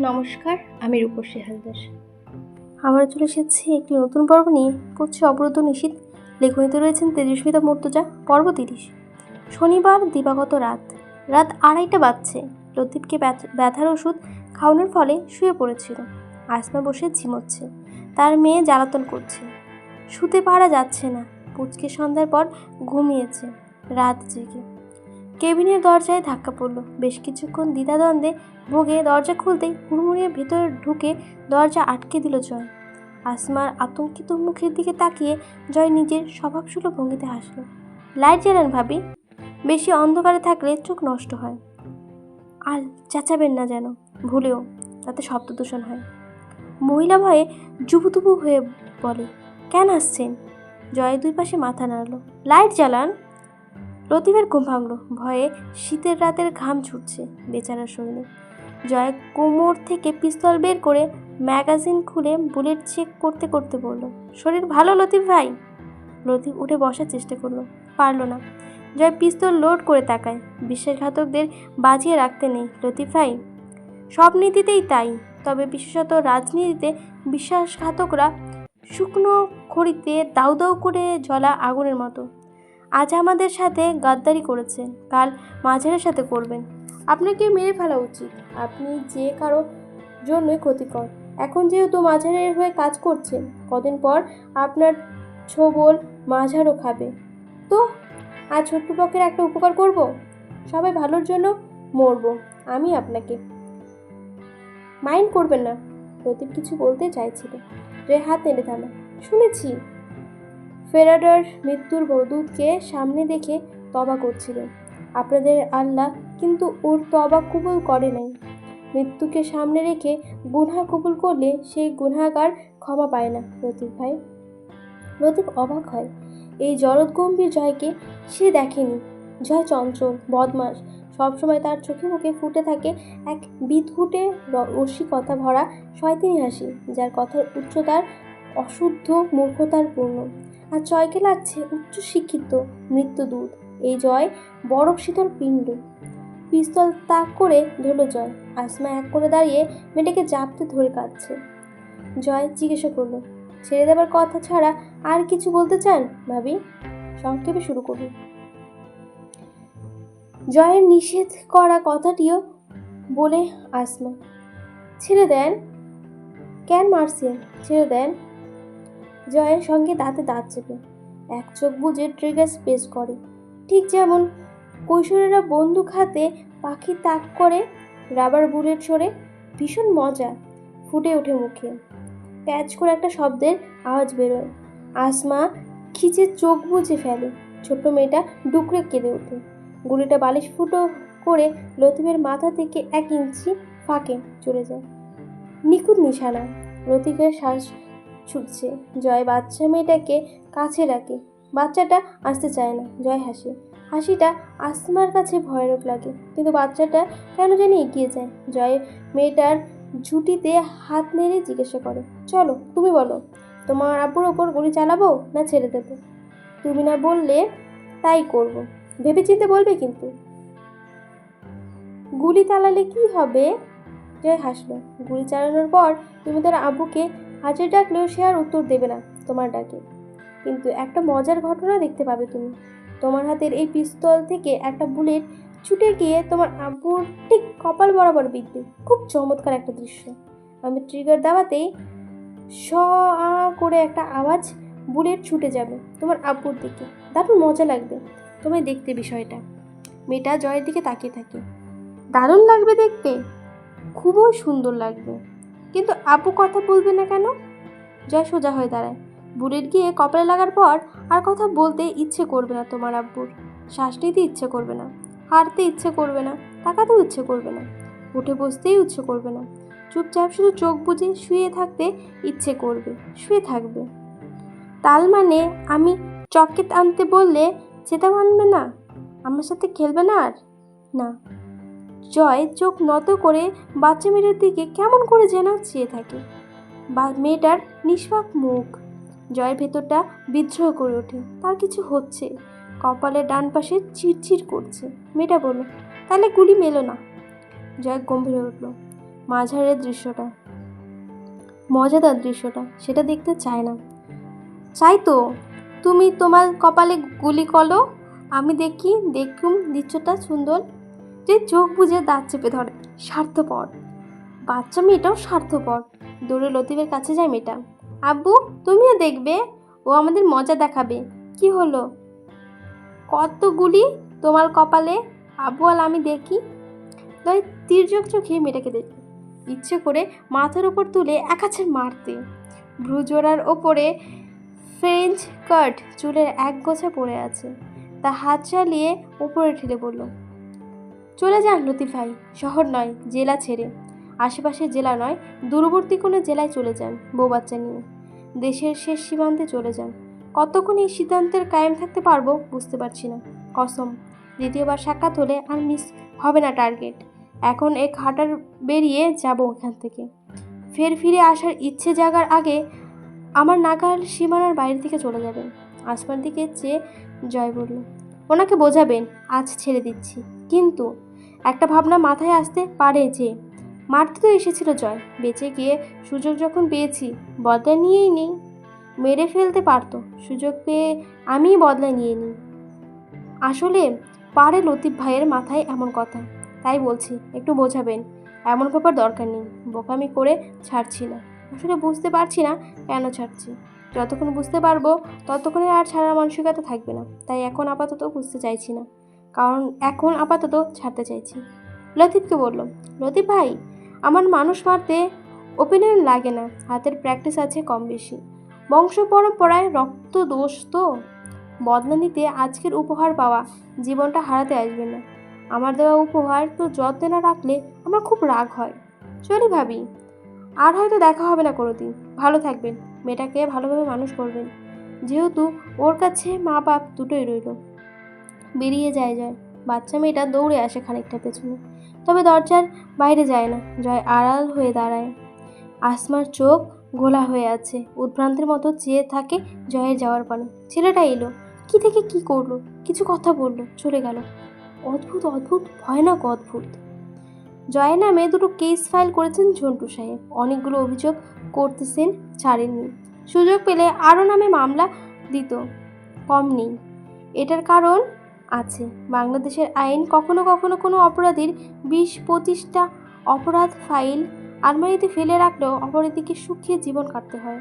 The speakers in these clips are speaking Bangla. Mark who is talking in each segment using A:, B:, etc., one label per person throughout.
A: নমস্কার, আমি রূপসী হালদার। আবার চলে এসেছি একটি নতুন পর্ব নিয়ে। পড়ছে অবরুদ্ধ নিশীথ। লেখনীতে রয়েছেন তেজস্মিতা মর্তুজা। পর্ব 30। শনিবার দিবাগত রাত 2:30 বাজছে। লতিফকে ব্যথার ওষুধ খাওয়ানোর ফলে শুয়ে পড়েছিল। আসমা বসে ঝিমোচ্ছে। তার মেয়ে জ্বালাতন করছে। শুতে পারা যাচ্ছে না। পুচকে সন্ধ্যার পর ঘুমিয়েছে রাত জেগে। কেবিনের দরজায় ধাক্কা পড়ল। বেশ কিছুক্ষণ দ্বিধাদ্বন্দ্বে ভোগে দরজা খুলতেই হুড়মুড়িয়ে ভেতরে ঢুকে দরজা আটকে দিল জয়। আসমার আতঙ্কিত মুখের দিকে তাকিয়ে জয় নিজের স্বভাবসুলভ ভঙ্গিতে হাসল। লাইট জ্বালান ভাবি, বেশি অন্ধকারে থাকলে চোখ নষ্ট হয়। আর চেঁচাবেন না যেন ভুলেও, তাতে শব্দ দূষণ হয়। মহিলা ভয়ে জুবুতুবু হয়ে বলে, কেন আসছেন? জয় দুই পাশে মাথা নাড়ল। লাইট জ্বালান। লতিফের ঘুম ভাঙল। ভয়ে শীতের রাতের ঘাম ছুটছে বেচারার শরীরে। জয় কোমর থেকে পিস্তল বের করে ম্যাগাজিন খুলে বুলেট চেক করতে করতে বলল, শরীর ভালো লতিফ ভাই? লতিফ উঠে বসার চেষ্টা করলো, পারল না। জয় পিস্তল লোড করে তাকায়। বিশ্বাসঘাতকদের বাজিয়ে রাখতে নেই লতিফ ভাই। সব নীতিতেই তাই, তবে বিশেষত রাজনীতিতে বিশ্বাসঘাতকরা শুকনো খড়িতে দাউ দাউ করে জ্বলা আগুনের মতো। আজ আমাদের সাথে গাদ্দারি করেছেন, কাল মাঝারের সাথে করবেন। আপনাকে মেরে ফেলা উচিত। আপনি যে কারো জন্যই ক্ষতিকর। এখন যেহেতু মাঝারের হয়ে কাজ করছেন, কদিন পর আপনার ছোবল মাঝারও খাবে। তো আজ শত্রুপক্ষের একটা উপকার করব। সবাই ভালোর জন্য মরব। আমি আপনাকে মাইন্ড করবেন না। লতিফ কিছু বলতে চাইছিল, যে হাত নেড়ে থামা। শুনেছি ফেরাডার মৃত্যুর বদূতকে সামনে দেখে তবা করছিলেন আপনাদের আল্লাহ, কিন্তু ওর তবা কবুল করে নাই। মৃত্যুকে সামনে রেখে গুনাহ কবুল করলে সেই গুনাহগার ক্ষমা পায় না লতিফ ভাই। লতিফ অবাক হয়। এই জরৎগম্ভীর জয়কে সে দেখেনি। জয় চঞ্চল, বদমাস। সবসময় তার চোখে মুখে ফুটে থাকে এক বিদঘুটে রসিকতা ভরা শয়তানি হাসি, যার কথার উচ্চতার অশুদ্ধ মূর্খতার পূর্ণ। আর জয়কে লাগছে উচ্চ শিক্ষিত মৃত্যুদূত। এই জয় বরফ শীতল পিণ্ড। পিস্তল তাক করে ধরল জয়। আসমা এক করে দাঁড়িয়ে মেয়েটাকে জাপতে ধরে কাঁদছে। জয় জিজ্ঞাসা করলো, ছেড়ে দেবার কথা ছাড়া আর কিছু বলতে চান ভাবি? সংক্ষেপে শুরু করুন। জয়ের নিষেধ করা কথাটিও বলে আসমা, ছেড়ে দেন। কেন মারছেন? ছেড়ে দেন। জয়ের সঙ্গে দাঁতে দাঁত চেপে এক চোখ বুজে ট্রিগার স্পেস করে, ঠিক যেমন কৈশোরেরা বন্দুক হাতে পাখি তাক করে রাবার বুলেট ছড়ে। ভীষণ মজা ফুটে ওঠে মুখে। প্যাচ করে একটা শব্দের আওয়াজ বেরোয়। আসমা খিচে চোখ বুজে ফেলে। ছোট্ট মেয়েটা ডুকরে কেঁদে ওঠে। গুলিটা বালিশ ফুটো করে লতিফের মাথা থেকে 1 ইঞ্চি ফাঁকে চলে যায়। নিখুঁত নিশানা। লতিফের শ্বাস ছুটছে। জয় বাচ্চা মেয়েটাকে কাছে রাখে। বাচ্চাটা আসতে চায় না। জয় হাসে। হাসিটা আসমার কাছে ভয়ানক লাগে, কিন্তু বাচ্চাটা কেন জানি এগিয়ে যায়। জয় মেয়েটার ঝুঁটিতে হাত নেড়ে জিজ্ঞাসা করে, চলো তুমি বলো, তোমার আব্বুর ওপর গুলি চালাবো না ছেড়ে দেবো? তুমি না বললে তাই করব। ভেবেচিন্তে বলবে কিন্তু। গুলি চালালে কি হবে? জয় হাসলো। গুলি চালানোর পর তুমি তার আব্বুকে হাজির ডাকলেও সে আর উত্তর দেবে না তোমার ডাকে। কিন্তু একটা মজার ঘটনা দেখতে পাবে তুমি। তোমার হাতের এই পিস্তল থেকে একটা বুলেট ছুটে গিয়ে তোমার আব্বুর ঠিক কপাল বরাবর বিঁধবে। খুব চমৎকার একটা দৃশ্য। আমি ট্রিগার দাবাতেই স আ করে একটা আওয়াজ, বুলেট ছুটে যাবে তোমার আব্বুর দিকে। দারুণ মজা লাগবে তুমি দেখতে বিষয়টা। মেয়েটা জয়ের দিকে তাকিয়ে থাকে। দারুণ লাগবে দেখতে? খুবই সুন্দর লাগবে, কিন্তু আব্বু কথা বলবে না কেন? জয় সোজা হয়ে দাঁড়ায়। বুলেট গিয়ে কপালে লাগার পর আর কথা বলতে ইচ্ছে করবে না তোমার আব্বুর। শ্বাস নিতে ইচ্ছে করবে না, হাঁটতে ইচ্ছে করবে না, তাকাতেও ইচ্ছে করবে না, উঠে বসতেই ইচ্ছে করবে না। চুপচাপ শুধু চোখ বুজে শুয়ে থাকতে ইচ্ছে করবে। শুয়ে থাকবে। তাল মানে আমি চকলেট আনতে বললে সেটাও আনবে না? আমার সাথে খেলবে না আর? না। জয় চোখ নত করে বাচ্চা মেয়েটার দিকে কেমন করে যেন চেয়ে থাকে। বা মেয়েটার নিষ্পাপ মুখ। জয়ের ভেতরটা বিদ্রোহ করে ওঠে। তার কিছু হচ্ছে। কপালের ডান পাশে চিরচির করছে। মেয়েটা বলল, তাহলে গুলি মেলো না। জয় গম্ভীর হয়ে উঠল। মাঝারের দৃশ্যটা, মজাদার দৃশ্যটা, সেটা দেখতে চায় না। চাই তো, তুমি তোমার কপালে গুলি করো, আমি দেখুম দৃশ্যটা সুন্দর। যে চোখ বুঝে দাঁত চেপে ধরে। স্বার্থপর বাচ্চা মেয়েটাও স্বার্থপর। দৌড়ে লতিফের কাছে যায় মেয়েটা। আব্বু, তুমিও দেখবে, ও আমাদের মজা দেখাবে। কি হলো, কতগুলি তোমার কপালে? আব্বু আর আমি দেখি। তাই তীর্যক চোখে মেয়েটাকে দেখি, ইচ্ছে করে মাথার উপর তুলে একাছের মারতে। ভ্রুজোড়ার ওপরে ফ্রেঞ্চ কাট চুলের এক গোছা পড়ে আছে। তা হাত চালিয়ে উপরে ঠেলে বলল, চলে যান লতিফ ভাই, শহর নয় জেলা ছেড়ে, আশেপাশের জেলা নয় দূরবর্তী কোনো জেলায় চলে যান বউ বাচ্চা নিয়ে। দেশের শেষ সীমান্তে চলে যান। কতক্ষণ এই সিদ্ধান্তের কায়েম থাকতে পারবো বুঝতে পারছি না। কসম, দ্বিতীয়বার সাক্ষাৎ হলে আর মিস হবে না টার্গেট। এখন এক হাঁটার বেরিয়ে যাব এখান থেকে। ফিরে আসার ইচ্ছে জাগার আগে আমার নাগাল সীমানার বাইরে থেকে চলে যাবেন। আসমান দিকে চেয়ে জয় বলল, ওনাকে বোঝাবেন আজ ছেড়ে দিচ্ছি। কিন্তু একটা ভাবনা মাথায় আসতে পারে যে মারতে তো এসেছিল জয়, বেঁচে গিয়ে সুযোগ যখন পেয়েছি বদলা নিয়েই নেই। মেরে ফেলতে পারতো, সুযোগ পেয়ে আমিই বদলা নিয়ে নিই। আসলে পারে লতিফ ভাইয়ের মাথায় এমন কথা, তাই বলছি একটু বোঝাবেন। এমন ব্যাপার দরকার নেই, বোকামি করে ছাড়ছি না। আসলে বুঝতে পারছি না কেন ছাড়ছি। যতক্ষণ বুঝতে পারবো ততক্ষণে আর ছাড়ার মানসিকতা থাকবে না। তাই এখন আপাতত বুঝতে চাইছি না, কারণ এখন আপাতত ছাড়তে চাইছি। লতিফকে বলল, লতিফ ভাই, আমার মানুষ মারতে ওপিনিয়ন লাগে না, হাতের প্র্যাকটিস আছে কম বেশি। বংশ পরম্পরায় রক্ত দোষ তো। বদলা নিতে আজকের উপহার পাওয়া জীবনটা হারাতে আসবে না। আমার দেওয়া উপহার তো যত্নে না রাখলে আমার খুব রাগ হয়। চলি ভাবি, আর হয়তো দেখা হবে না কোনোদিন। ভালো থাকবেন, মেয়েটাকে ভালোভাবে মানুষ করবেন, যেহেতু ওর কাছে মা বাপ দুটোই রইল। বেরিয়ে যায় জয়। বাচ্চা মেয়েটা দৌড়ে আসে খানিকটা পেছনে, তবে দরজার বাইরে যায় না। জয় আড়াল হয়ে দাঁড়ায়। আসমার চোখ ঘোলা হয়ে আছে, উদ্ভ্রান্তের মতো চেয়ে থাকে জয়ের যাওয়ার পানে। ছেলেটা এলো, কি থেকে কি করলো, কিছু কথা বলল, চলে গেল। অদ্ভুত অদ্ভুত, ভয়ানক অদ্ভুত। জয়ের নামে দুটো কেস ফাইল করেছেন ঝন্টু সাহেব। অনেকগুলো অভিযোগ করতেছেন, ছাড়েননি। সুযোগ পেলে আরও নামে মামলা দিত, কম নেই। এটার কারণ আছে, বাংলাদেশের আইন কখনো কখনো কোনো অপরাধীর 20-25টা অপরাধ ফাইল আলমারিতে ফেলে রাখলেও অপরাধীকে সুখে জীবন কাটতে হয়।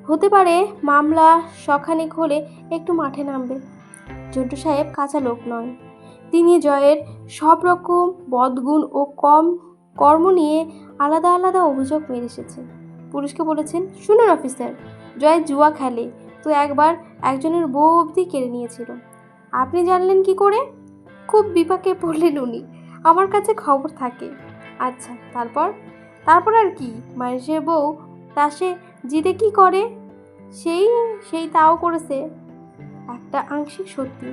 A: হতে পারে মামলা শখানেক হলে একটু মাঠে নামবে। ঝন্টু সাহেব কাঁচা লোক নয়। তিনি জয়ের সব রকম বদগুণ ও কর্ম নিয়ে আলাদা আলাদা অভিযোগ মেরে এসেছেন। পুলিশকে বলেছেন, শুনুন অফিসার, জয় জুয়া খেলে তো একবার একজনের বউ অবধি কেড়ে নিয়েছিল। আপনি জানলেন কি করে? খুব বিপাকে পড়লেন উনি, আমার কাছে খবর থাকে। আচ্ছা, তারপর আর কি? মানুষের বউ তাসে জিতে কি করে? সেই সেই তাও করেছে। একটা আংশিক সত্যি,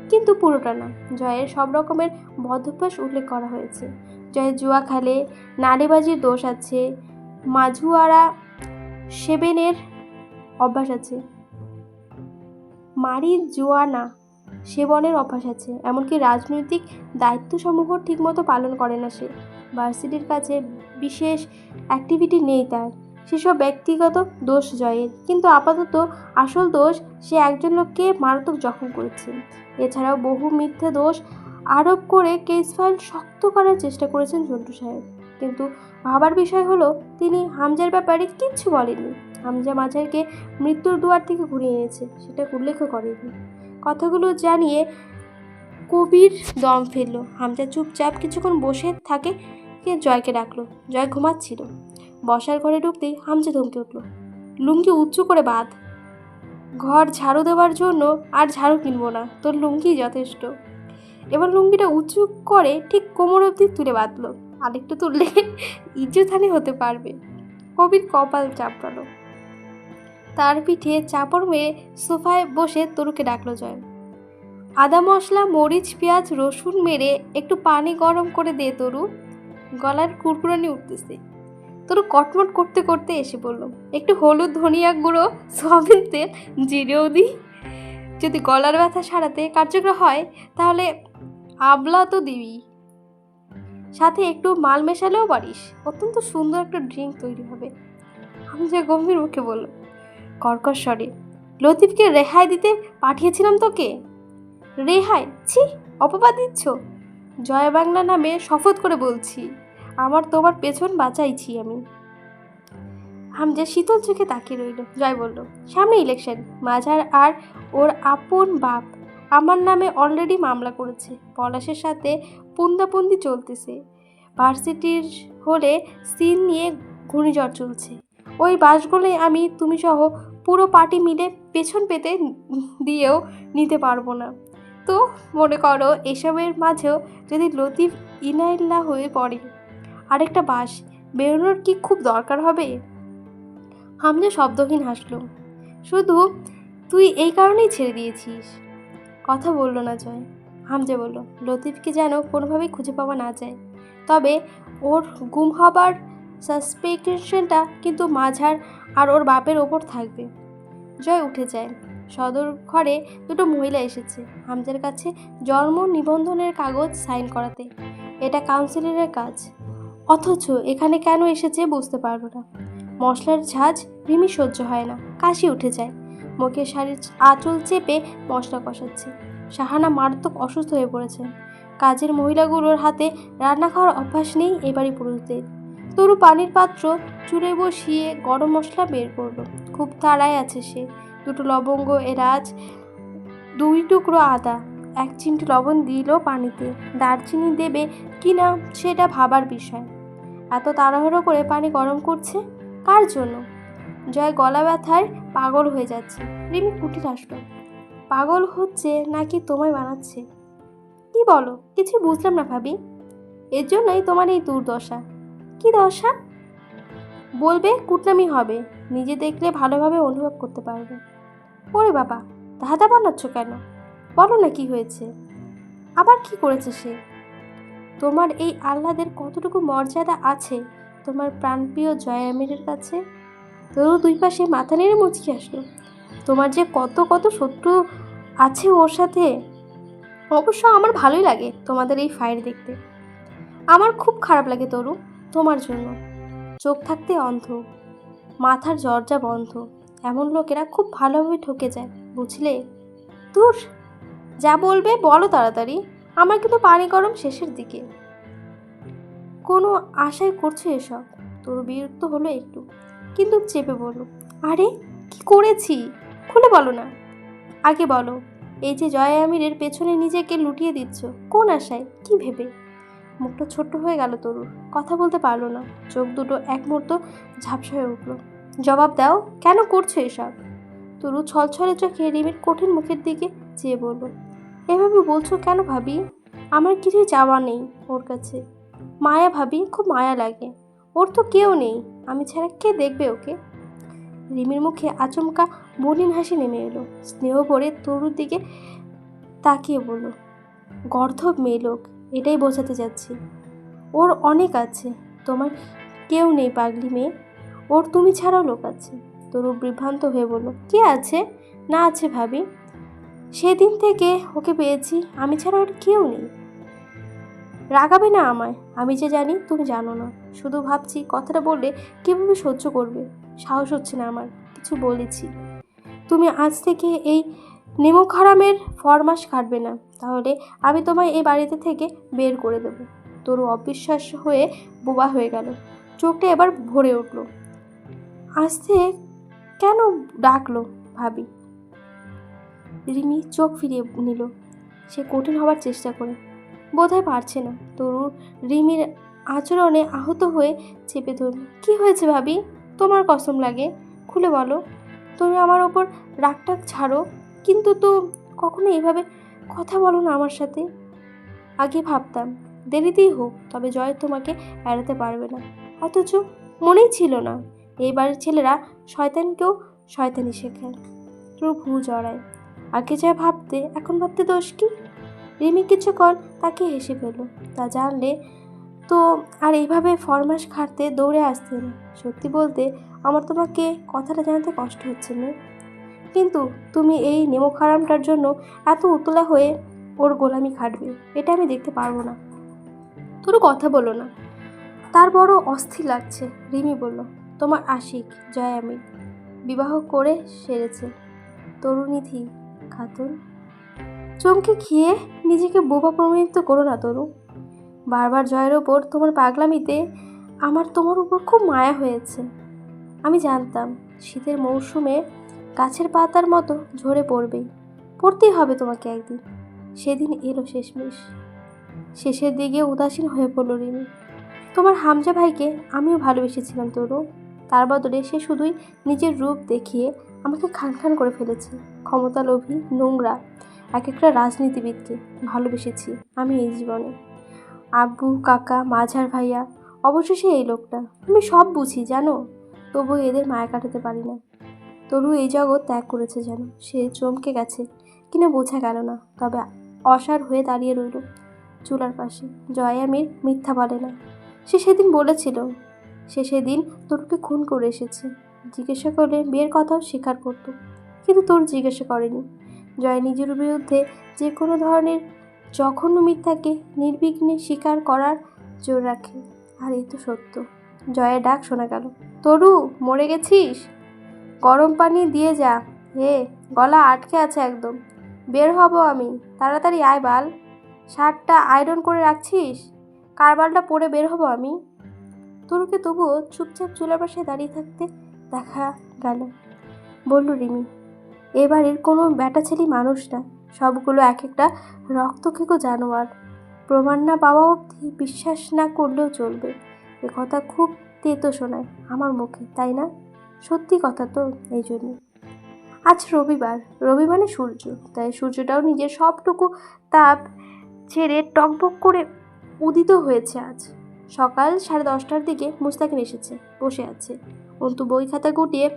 A: কিন্তু পুরোটা না। জয়ের সব রকমের বদভ্যাস উল্লেখ করা হয়েছে। জয় জুয়া খেলে, নারীবাজির দোষ আছে, মাঝুয়ারা সেবেনের অভ্যাস আছে, মারিজুয়ানা সেবনের অভ্যাস আছে, এমনকি রাজনৈতিক দায়িত্বসমূহ ঠিকমতো পালন করে না সে। ভার্সিটির কাছে বিশেষ অ্যাক্টিভিটি নেই তার। সেসব ব্যক্তিগত দোষ জয়ের, কিন্তু আপাতত আসল দোষ সে একজন লোককে মারাত্মক জখম করেছে। এছাড়াও বহু মিথ্যে দোষ আরোপ করে কেস ফাইল শক্ত করার চেষ্টা করেছেন ঝন্টু সাহেব। কিন্তু ভাবার বিষয় হলো, তিনি হামজার ব্যাপারে কিচ্ছু বলেননি। হামজা মাঝারকে মৃত্যুর দুয়ার থেকে ঘুরিয়ে এনেছে, সেটা উল্লেখও করেনি। কথাগুলো জানিয়ে কবির দম ফেলল। হামজা চুপচাপ কিছুক্ষণ বসে থাকে, জয়কে ডাকলো। জয় ঘুমাচ্ছিল। বসার ঘরে ঢুকতেই হামজা ধমকে উঠল, লুঙ্গি উঁচু করে বাঁধ। ঘর ঝাড়ু দেওয়ার জন্য আর ঝাড়ু কিনবো না, তোর লুঙ্গি যথেষ্ট। এবার লুঙ্গিটা উঁচু করে ঠিক কোমর অবধি তুলে বাঁধলো। আরেকটু তুললে ইজ্জতহানি হতে পারবে। কবির কপাল চাপড়ালো। তার পিঠে চাপড় মেরে সোফায় বসে তরুকে ডাকলো জয়। আদা মশলা মরিচ পেঁয়াজ রসুন মেরে একটু পানি গরম করে দে তরু। গলার কুরকুরানি উঠতেছে। তরু কটমট করতে করতে এসে বলল, একটু হলুদ ধনিয়া গুঁড়ো সয়াবিন তেল জিরেও দি। যদি গলার ব্যথা সারাতে কার্যকর হয় তাহলে আবলা তো দিবি। সাথে একটু মাল মেশালেও পারিস, অত্যন্ত সুন্দর একটা ড্রিঙ্ক তৈরি হবে। হামজা গম্ভীর মুখে বলল কর্কশ স্বরে, লতিফকে রেহাই দিতে পাঠিয়েছিলাম তোকে? রেহাই? ছি, অপবাদ দিচ্ছ। জয় বাংলা নামে শপথ করে বলছি, আমার তোমার পেছন বাঁচাইছি আমি। হামজা শীতল চোখে তাকিয়ে রইল। জয় বলল, সামনে ইলেকশন, মাঝার আর ওর আপন বাপ আমার নামে অলরেডি মামলা করেছে। পলাশের সাথে পুন্দাপুন্দি চলতেছে। ভার্সিটির হলে সিন নিয়ে ঘূর্ণিঝড় চলছে। ওই বাসগুলোই আমি তুমি সহ পুরো পার্টি মিলে পেছন পেতে দিয়েও নিতে পারবো না। তো মনে করো এসবের মাঝেও যদি লতিফ ইনাইল্লা হয়ে পড়ে, আরেকটা বাস বেরোনোর কি খুব দরকার হবে? হামজা শব্দহীন হাসল। শুধু তুই এই কারণেই ছেড়ে দিয়েছিস? কথা বলল না জয়। হামজা বলল, লতিফকে যেন কোনোভাবেই খুঁজে পাওয়া না যায়। তবে ওর গুম হবার সাসপেকশনটা কিন্তু মাঝার আর ওর বাপের ওপর থাকবে। জয় উঠে যায়। সদর ঘরে দুটো মহিলা এসেছে হামজার কাছে জন্ম নিবন্ধনের কাগজ সাইন করাতে। এটা কাউন্সিলরের কাজ, অথচ এখানে কেন এসেছে বুঝতে পারল না। মশলার ঝাঁজ রিমি সহ্য হয় না, কাশি উঠে যায়। মুখে শাড়ির আঁচল চেপে মশলা কষাচ্ছে। শাহানা মারাত্মক অসুস্থ হয়ে পড়েছে। কাজের মহিলাগুলোর হাতে রান্না খাওয়ার অভ্যাস নেই এবারই পুরুষদের। তরু পানির পাত্র চুলে বসিয়ে গরম মশলা বের করলো। খুব তাড়ায় আছে সে। দুটো লবঙ্গ, এলাচ, 2 টুকরো আদা, 1 চিমটি লবণ দিল পানিতে। দারচিনি দেবে কিনা সেটা ভাবার বিষয়। এত তাড়াহুড়ো করে পানি গরম করছে কার জন্য? জয় গলা ব্যথায় পাগল হয়ে যাচ্ছে। রিমি কুটির হাসলো। পাগল হচ্ছে নাকি তোমায় বানাচ্ছে? কি বলো? কিছু বুঝলাম না ভাবি। এর জন্যই তোমার এই দুর্দশা। কি দশা? বলবে, কুটনামি হবে, নিজে দেখলে ভালোভাবে অনুভব করতে পারবে। ওরে বাবা, ধাঁধা বানাচ্ছ কেন? বলো না কি হয়েছে। আবার কি করেছে সে? তোমার এই আহ্লাদের কতটুকু মর্যাদা আছে তোমার প্রাণপ্রিয় জয় আমিরের কাছে? তরু 2 পাশে মাথা নেড়ে মুচকি আসলো। তোমার যে কত কত শত্রু আছে ওর সাথে। অবশ্য আমার ভালোই লাগে তোমাদের এই ফাইট দেখতে। আমার খুব খারাপ লাগে তরু, তোমার জন্য। চোখ থাকতে অন্ধ, মাথার দরজা বন্ধ, এমন লোকেরা খুব ভালোভাবে ঠকে যায়, বুঝলে? ধুর, যা বলবে বলো তাড়াতাড়ি, আমার কিন্তু পানি গরম শেষের দিকে। কোনো আশায় করছো এসব? তরু বিরক্ত হলো একটু, কিন্তু চেপে বলল, আরে কি করেছি খুলে বলো না। আগে বলো, এই যে জয় আমিরের পেছনে নিজেকে লুটিয়ে দিচ্ছ, কোন আশায়, কি ভেবে? মুখটা ছোট্ট হয়ে গেল তরুর, কথা বলতে পারলো না। চোখ দুটো এক মুহূর্ত ঝাপসা হয়ে উঠল। জবাব দাও, কেন করছো এসব? তরু ছলছলে চোখে রিমির কঠিন মুখের দিকে চেয়ে বলল, এভাবে বলছো কেন ভাবি? আমার কিছুই চাওয়া নেই ওর কাছে। মায়া ভাবি, খুব মায়া লাগে। ওর তো কেউ নেই, আমি ছাড়া কে দেখবে ওকে? রিমির মুখে আচমকা মলিন হাসি নেমে এলো। স্নেহ ভরে তরুর দিকে তাকিয়ে বলল, গর্ধব মেয়ে লোক, এটাই বোঝাতে যাচ্ছি। ওর অনেক আছে, তোমার কেউ নেই পাগলি মেয়ে। ওর তুমি ছাড়াও লোক আছে। তরু বিভ্রান্ত হয়ে বলল, কে আছে? না আছে ভাবি, সেদিন থেকে ওকে পেয়েছি, আমি ছাড়া ওর কেউ নেই। রাগাবে না আমায়, আমি যে জানি তুমি জানো না। শুধু ভাবছি কথাটা বললে কীভাবে সহ্য করবে। সাহস হচ্ছে না আমার, কিছু বলেছি। তুমি আজ থেকে এই নিমক হারামের ফরমাস কাটবে না, তাহলে আমি তোমায় এই বাড়িতে থেকে বের করে দেব। তরু অবিশ্বাস হয়ে বোবা হয়ে গেল। চোখটা এবার ভরে উঠল। আস্তে কেন ডাকলো ভাবি? রিমি চোখ ফিরিয়ে নিল। সে কঠিন হবার চেষ্টা করে, বোধহয় পারছে না। তরু রিমির আচরণে আহত হয়ে চেপে ধরল। কি হয়েছে ভাবি? তোমার কসম লাগে, খুলে বলো। তুমি আমার ওপর রাগটাগ ছাড়ো, কিন্তু তো কখনো এভাবে কথা বলো না আমার সাথে। আগে ভাবতাম দেরিতেই হোক, তবে জয় তোমাকে এড়াতে পারবে না, অথচ মনেই ছিল না এই বাড়ির ছেলেরা শয়তানকেও শয়তানি শেখায়। তোর ভু জড়ায়। আগে যা ভাবতে এখন ভাবতে দোষ কি? রিমি কিছুক্ষণ তাকে হেসে ফেলল। তা জানলে তো আর এইভাবে ফরমাস খাটতে দৌড়ে আসতে না। সত্যি বলতে আমার তোমাকে কথাটা জানাতে কষ্ট হচ্ছে না, কিন্তু তুমি এই নেমো খারামটার জন্য এত উতলা হয়ে ওর গোলামি খাটবে, এটা আমি দেখতে পারবো না। তোর কথা বলো না, তার বড় অস্থির লাগছে। রিমি বলল, তোমার আশিক জয় আমির বিবাহ করে সেরেছে তরুনিধি খাতুন। চমকে খেয়ে নিজেকে বোবা প্রমাণিত করো না তরু। বারবার জয়ের ওপর তোমার পাগলামিতে আমার তোমার উপর খুব মায়া হয়েছে। আমি জানতাম শীতের মৌসুমে গাছের পাতার মতো ঝরে পড়তেই হবে তোমাকে একদিন। সেদিন এলো শেষমেশ। শেষের দিকে উদাসীন হয়ে পড়ল রিমি। তোমার হামজা ভাইকে আমিও ভালোবেসেছিলাম তরু। তার বদলে সে শুধুই নিজের রূপ দেখিয়ে আমাকে খান খান করে ফেলেছে। ক্ষমতালোভী, নোংরা এক একটা রাজনীতিবিদকে ভালোবেসেছি আমি এই জীবনে। আব্বু, কাকা, মাঝার ভাইয়া, অবশেষে এই লোকটা। আমি সব বুঝি জানো, তবু এদের মায়া কাটাতে পারি না। তরু এই জগৎ ত্যাগ করেছে যেন। সে চমকে গেছে কিনা বোঝা গেল না, তবে অসাড় হয়ে দাঁড়িয়ে রইল চুলার পাশে। জয় আমির মিথ্যা বলে না। সে সেদিন বলেছিল সে সেদিন তরুকে খুন করে এসেছে। জিজ্ঞাসা করলে বিয়ের কথাও স্বীকার করত, কিন্তু তোর জিজ্ঞাসা করেনি। জয় নিজের বিরুদ্ধে যে কোনো ধরনের জঘন্য মিথ্যাকে নির্বিঘ্নে স্বীকার করার জোর রাখে। আর এ তো সত্য। জয়ের ডাক শোনা গেল, তরু মরে গেছিস? গরম পানি দিয়ে যা। হে, গলা আটকে আছে একদম। বের হব আমি, তাড়াতাড়ি আয় বাল। শার্টটা আয়রন করে রাখছিস? কারবালটা পরে বের হব আমি। তরুকে তবুও চুপচাপ চুলার পাশে দাঁড়িয়ে থাকতে দেখা গেল। বলল রিমি, এ বাড়ির কোনো ব্যাটা ছেলে মানুষ না, সবগুলো এক একটা রক্তখেকো জানোয়ার। প্রমাণ না পাওয়া অবধি বিশ্বাস না করলেও চলবে। এ কথা খুব তেতো শোনায় আমার মুখে, তাই না? সত্যি কথা তো, এই জন্য। আজ রবিবার, রবি মানে সূর্য, তাই সূর্যটাও নিজের সবটুকু তাপ ছেড়ে টকবক করে উদিত হয়েছে আজ। সকাল 10:30টার দিকে মুস্তাকিন এসেছে, বসে আছে। অন্তু বই খাতা গুটিয়ে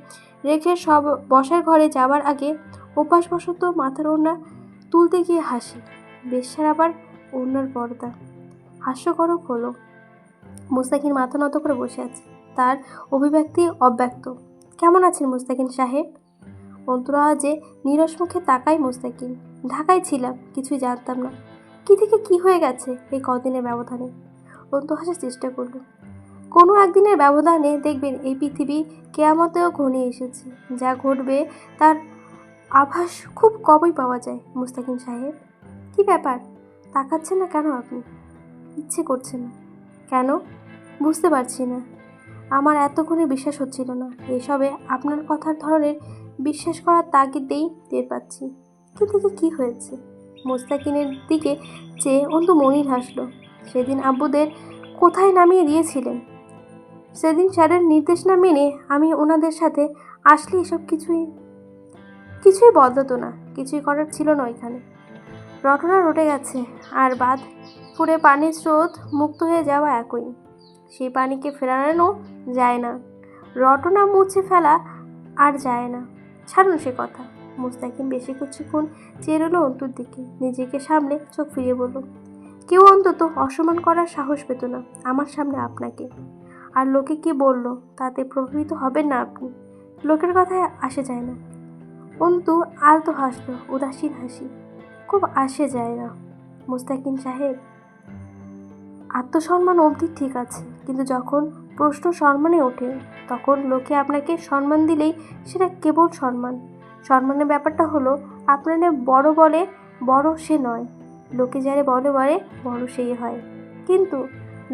A: রেখে সব বসার ঘরে যাবার আগে অভ্যাসবশত মাথার ওড়না তুলতে গিয়ে হাসি। বেশ্যার আবার ওড়নার পর্দা হাস্যকরক হলো। মুস্তাকিন মাথা নত করে বসে আছে, তার অভিব্যক্তি অব্যক্ত। কেমন আছেন মুস্তাকিন সাহেব? অন্তরাজে নিরস মুখে তাকাই মুস্তাকিন। ঢাকায় ছিলাম, কিছুই জানতাম না। কি থেকে কি হয়ে গেছে এই কদিনের ব্যবধানে? অন্তু হাসার চেষ্টা করল। কোনো একদিনের ব্যবধানে দেখবেন এই পৃথিবী কেয়ামতেও ঘনিয়ে এসেছে। যা ঘটবে তার আভাস খুব কমই পাওয়া যায় মুস্তাকিন সাহেব। কি ব্যাপার, তাকাচ্ছেন না কেন আপনি? ইচ্ছে করছে না। কেন? বুঝতে পারছি না। আমার এতক্ষণে বিশ্বাস হচ্ছিল না। এসবে আপনার কথার ধরনের বিশ্বাস করার তাগিদেই টের পাচ্ছি। কি থেকে কি হয়েছে? মুস্তাকিনের দিকে চেয়ে অন্তু মনির হাসল। সেদিন আব্বুদের কোথায় নামিয়ে দিয়েছিলেন? সেদিন স্যারের নির্দেশ না মেনে আমি ওনাদের সাথে আসলে এসব কিছুই বদলাতো না। কিছুই করার ছিল না ওইখানে। রটনা রটে গেছে, আর বাঁধ ফুঁড়ে পানির স্রোত মুক্ত হয়ে যাওয়া একই। সেই পানিকে ফেরানো যায় না, রটনা মুছে ফেলা আর যায় না। ছাড়ুন সে কথা। মুস্তাকিন বেশি কিছুক্ষণ চেয়ে রইল অন্তুর দিকে। নিজেকে সামলে চোখ ফিরিয়ে বলল, কেউ অন্তত অসম্মান করার সাহস পেত না আমার সামনে আপনাকে। আর লোকে কি বলল তাতে প্রভাবিত হবেন না আপনি। লোকের কথায় আসে যায় না। অন্তু আলতো হাসল, উদাসীন হাসি। খুব আসে যায় না মুস্তাকিন সাহেব। আত্মসম্মান অবধি ঠিক আছে, কিন্তু যখন প্রশ্ন সম্মানে ওঠে তখন লোকে আপনাকে সম্মান দিলেই সেটা কেবল সম্মান। সম্মানের ব্যাপারটা হলো আপনার বড় বলে বড় সে নয়, লোকে যারে বলে বলে বড় সেই হয়। কিন্তু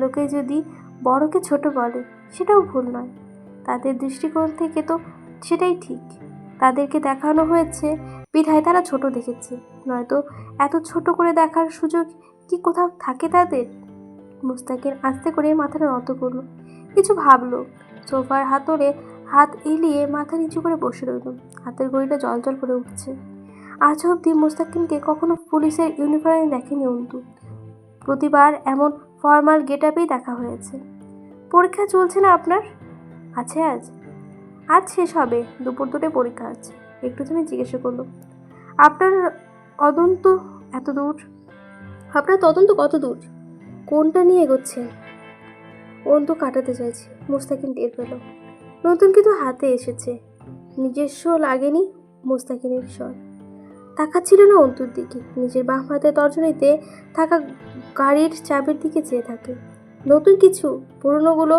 A: লোকে যদি বড়কে ছোট বলে সেটাও ভুল নয়। তাদের দৃষ্টিকোণ থেকে তো সেটাই ঠিক। তাদেরকে দেখানো হয়েছে বিধায় তারা ছোট দেখেছে, নয়তো এত ছোট করে দেখার সুযোগ কি কোথাও থাকে তাদের? মুস্তাকিন আস্তে করে মাথাটা নত করল, কিছু ভাবলো। সোফার হাতলে হাত এলিয়ে মাথা নিচু করে বসে রইল। হাতের ঘড়িটা জলজল করে উঠছে। আজ অবধি মুস্তাকিনকে কখনো পুলিশের ইউনিফর্মে দেখেনি অন্তু। প্রতিবার এমন ফর্মাল গেট আপেই দেখা হয়েছে। পরীক্ষা চলছে না আপনার? আছে আজ। আজ শেষ হবে, দুপুর 2টায় পরীক্ষা আছে। একটু তুমি জিজ্ঞাসা করলো, আপনার তদন্ত এত দূর? আপনার তদন্ত কত দূর? কোনটা নিয়ে এগোচ্ছেন? অন্তু কাটাতে চাইছে। মুস্তাকিন টের পেল নতুন কিছু হাতে এসেছে। নিজস্ব লাগেনি মুস্তাকিনের স্বর। তাকাচ্ছিল না অন্তুর দিকে, নিজের বাঁ হাতে তর্জনীতে থাকা গাড়ির চাবির দিকে চেয়ে থাকে। নতুন কিছু, পুরনোগুলো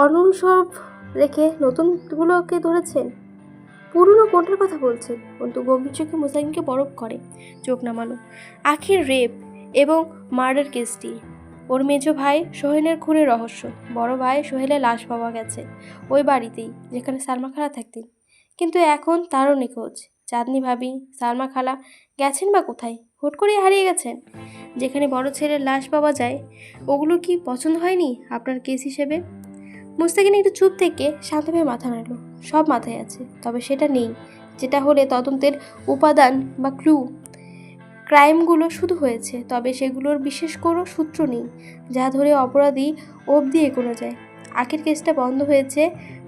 A: অনুসরণ রেখে নতুনগুলোকে ধরেছেন। পুরনো কোনটার কথা বলছেন? অন্তু গম্ভীর চোখে মুস্তাকিনকে বরফ করে চোখ নামালো। আখির রেপ এবং মার্ডার কেসটি, ওর মেজো ভাই সোহেলের খুনের রহস্য, বড় ভাই সোহেলের লাশ পাওয়া গেছে ওই বাড়িতেই যেখানে সালমা খালা থাকতেন, কিন্তু এখন তারও নিখোঁজ। চাঁদনি ভাবি, সালমা খালা গেছেন বা কোথায়? হুট করেই হারিয়ে গেছেন। যেখানে বড় ছেলের লাশ পাওয়া যায়, ওগুলো কি পছন্দ হয়নি আপনার কেস হিসেবে? মুস্তাকিন একটু চুপ থেকে শান্তভাবে মাথা নাড়ল। সব মাথায় আছে, তবে সেটা নেই যেটা হলে তদন্তের উপাদান বা ক্লু। ক্রাইমগুলো শুধু হয়েছে, তবে সেগুলোর বিশেষ কোনো সূত্র নেই যা ধরে অপরাধী অবধি এগোনো যায়। আখির কেসটা বন্ধ হয়েছে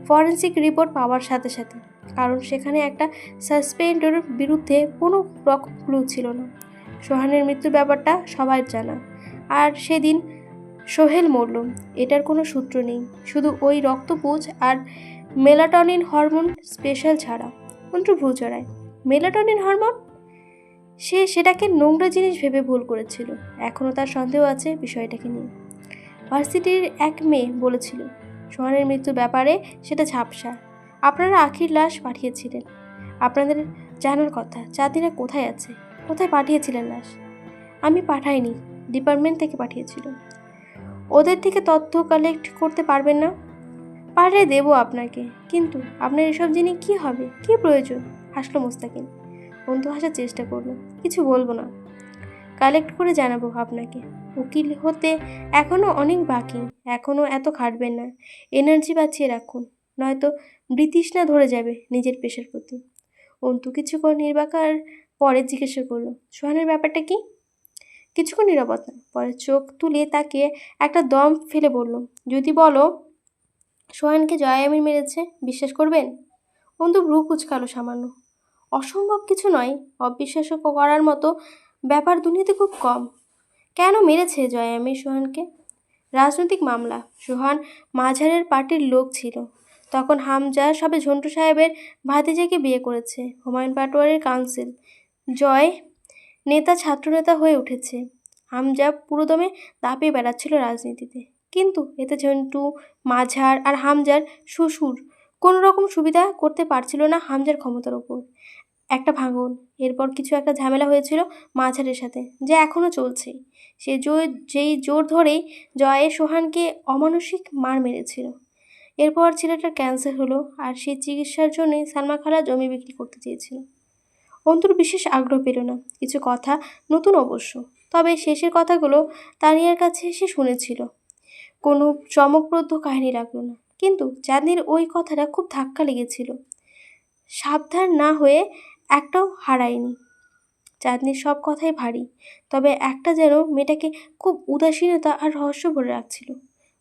A: ফরেন্সিক রিপোর্ট পাওয়ার সাথে সাথে, কারণ সেখানে একটা সাসপেন্ডের বিরুদ্ধে কোনো রকম ক্লু ছিল না। সোহানের মৃত্যুর ব্যাপারটা সবাই জানা, আর সেদিন সোহেল মরল, এটার কোনো সূত্র নেই, শুধু ওই রক্তপুঁজ আর মেলাটনিন হরমোন স্পেশাল ছাড়া। অন্তু ভ্রু জড়ায়। Melatonin hormone? সে সেটাকে নোংরা জিনিস ভেবে ভুল করেছিল। এখনও তার সন্দেহ আছে বিষয়টাকে নিয়ে। ভার্সিটির এক মেয়ে বলেছিল সোহানের মৃত্যুর ব্যাপারে সেটা ঝাপসা। আপনারা আখির লাশ পাঠিয়েছিলেন, আপনাদের জানার কথা চাঁদিনা কোথায় আছে, কোথায় পাঠিয়েছিলেন লাশ? আমি পাঠাইনি, ডিপার্টমেন্ট থেকে পাঠিয়েছিল। ওদের থেকে তথ্য কালেক্ট করতে পারবেন না? পারলে দেবো আপনাকে, কিন্তু আপনার এসব জেনে কী হবে, কী প্রয়োজন? হাসলো মুস্তাকিন। বন্ধু হাসার চেষ্টা করলো। কিছু বলবো না, কালেক্ট করে জানাবো আপনাকে। উকিল হতে এখনও অনেক বাকি, এখনও এত খাটবেন না, এনার্জি বাঁচিয়ে রাখুন, নয়তো বৃতৃষ্ণা ধরে যাবে নিজের পেশার প্রতি। অন্তু কিছুক্ষণ নির্বাকার পরে জিজ্ঞাসা করলো, সোহানের ব্যাপারটা কি? কিছুক্ষণ নীরবতা, পরে চোখ তুলে তাকে একটা দম ফেলে বলল, যদি বলো সোহানকে জয়া আমির মেরেছে, বিশ্বাস করবেন? অন্তু ভ্রু কুচকালো সামান্য। অসম্ভব কিছু নয়, অবিশ্বাস্য করার মতো ব্যাপার দুনিয়াতে খুব কম। কেন মেরেছে জয়া আমির সোহানকে? রাজনৈতিক মামলা। সোহান মাঝারের পার্টির লোক ছিল। তখন হামজা সবে ঝন্টু সাহেবের ভাতিজাকে বিয়ে করেছে। হুমায়ুন পাটোয়ারির কাউন্সিল। জয় নেতা ছাত্রনেতা হয়ে উঠেছে। হামজা পুরোদমে দাপিয়ে বেড়াচ্ছিল রাজনীতিতে, কিন্তু এতে ঝন্টু, মাঝার আর হামজার শ্বশুর কোনো রকম সুবিধা করতে পারছিল না হামজার ক্ষমতার ওপর। একটা ভাঙন, এরপর কিছু একটা ঝামেলা হয়েছিল মাঝারের সাথে, যা এখনও চলছে। যেই জোর ধরেই জয়ে সোহানকে অমানসিক মার মেরেছিল। এরপর ছেলেটার ক্যান্সার হলো, আর সেই চিকিৎসার জন্যই সালমা খালা জমি বিক্রি করতে চেয়েছিল। অন্তর বিশেষ আগ্রহ পেল না, কিছু কথা নতুন অবশ্য, তবে শেষের কথাগুলো তানিয়ার কাছে এসে শুনেছিল। কোনো চমকপ্রদ কাহিনী লাগলো না, কিন্তু চাঁদনির ওই কথাটা খুব ধাক্কা লেগেছিল। সাবধান না হয়ে একটাও হারায়নি। চাঁদনির সব কথাই ভারী, তবে একটা যেন মেয়েটাকে খুব উদাসীনতা আর রহস্য ভরে রাখছিল।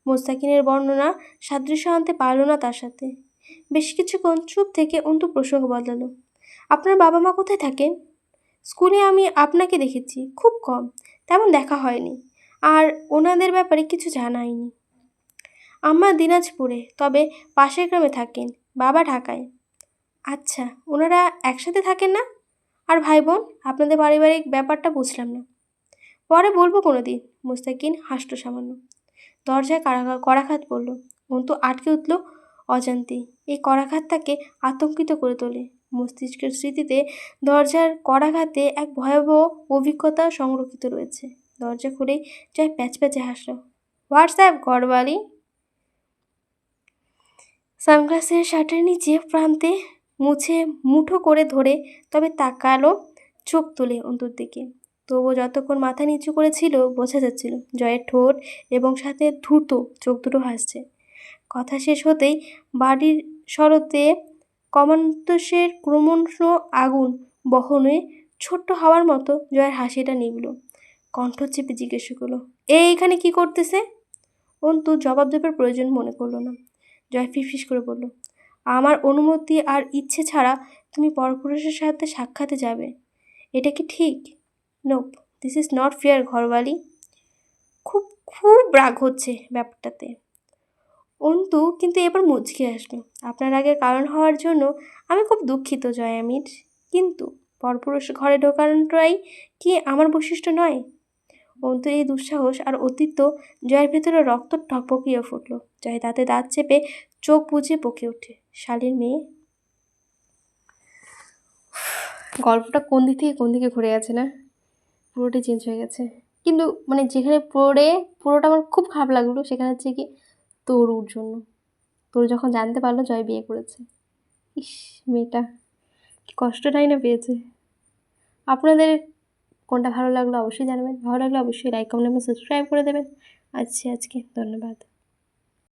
A: মোস্তাকিনের বর্ণনা সাদৃশ্য আনতে পারল না তার সাথে। বেশ কিছুক্ষণ চুপ থেকে অন্তু প্রসঙ্গ বদলালো। আপনার বাবা মা কোথায় থাকেন? স্কুলে আমি আপনাকে দেখেছি, খুব কম, তেমন দেখা হয়নি, আর ওনাদের ব্যাপারে কিছু জানাইনি। আম্মা দিনাজপুরে, তবে পাশের গ্রামে থাকেন, বাবা ঢাকায়। আচ্ছা, ওনারা একসাথে থাকেন না? আর ভাই বোন, আপনাদের পারিবারিক ব্যাপারটা বুঝলাম না। পরে বলবো কোনো দিন। মুস্তাকিন হাসল সামান্য। দরজায় করাঘাত পড়ল। অন্তু আটকে উঠল অজান্তেই। এই করাঘাত তাকে আতঙ্কিত করে তোলে। মস্তিষ্কের স্মৃতিতে দরজার করাঘাতে এক ভয়াবহ অভিজ্ঞতা সংরক্ষিত রয়েছে। দরজা খুলেই জয় প্যাচপ্যাচে হাসল। হোয়াটসঅ্যাপ ঘরবালি। সানগ্লাসের শার্টের নিচে প্রান্তে মুছে মুঠো করে ধরে তবে তাকালো চোখ তুলে অন্তুর দিকে। তবুও যতক্ষণ মাথা নিচু করেছিল বোঝা যাচ্ছিল জয়ের ঠোঁট এবং সাথে দ্রুত চোখ দুটো হাসছে। কথা শেষ হতেই বাড়ির শরতে কমান্তসের ক্রমশ আগুন বহনে ছোট্ট হাওয়ার মতো জয়ের হাসিটা নিবল। কণ্ঠ চেপে জিজ্ঞেস করলো, এইখানে কি করতেছে? অন্তু জবাব দেবার প্রয়োজন মনে করলো না। জয় ফিসফিস করে বলল, আমার অনুমতি আর ইচ্ছে ছাড়া তুমি পরপুরুষের সাথে সাক্ষাতে যাবে, এটা কি ঠিক? Nope, this is not fair ঘরবালি। খুব খুব রাগ হচ্ছে ব্যাপারটাতে। অন্তু কিন্তু এবার মুচকি আসলো। আপনার রাগের কারণ হওয়ার জন্য আমি খুব দুঃখিত জয় আমির, কিন্তু পরপুরুষ ঘরে ঢোকানোটাই কি আমার বৈশিষ্ট্য নয়? অন্তুর এই দুঃসাহস আর অতীত্য জয়ের ভেতরে রক্ত ঠকপকিয়ে ফুটল। জয় দাঁতে দাঁত চেপে চোখ বুজে বকে ওঠে, শালীর মেয়ে। গল্পটা কোন দিক থেকে কোন দিকে ঘুরে গেছে না, পুরোটাই চেঞ্জ হয়ে গেছে। কিন্তু মানে যেখানে পুরোটা আমার খুব খারাপ লাগলো সেখানে হচ্ছে কি তরুর জন্য। তরু যখন জানতে পারলো জয় বিয়ে করেছে, ইস, মেয়েটা কি কষ্টটাই না পেয়েছে। আপনাদের কোনটা ভালো লাগলো অবশ্যই জানাবেন। ভালো লাগলে অবশ্যই লাইক কমেন্ট এবং সাবস্ক্রাইব করে দেবেন। আজকে ধন্যবাদ।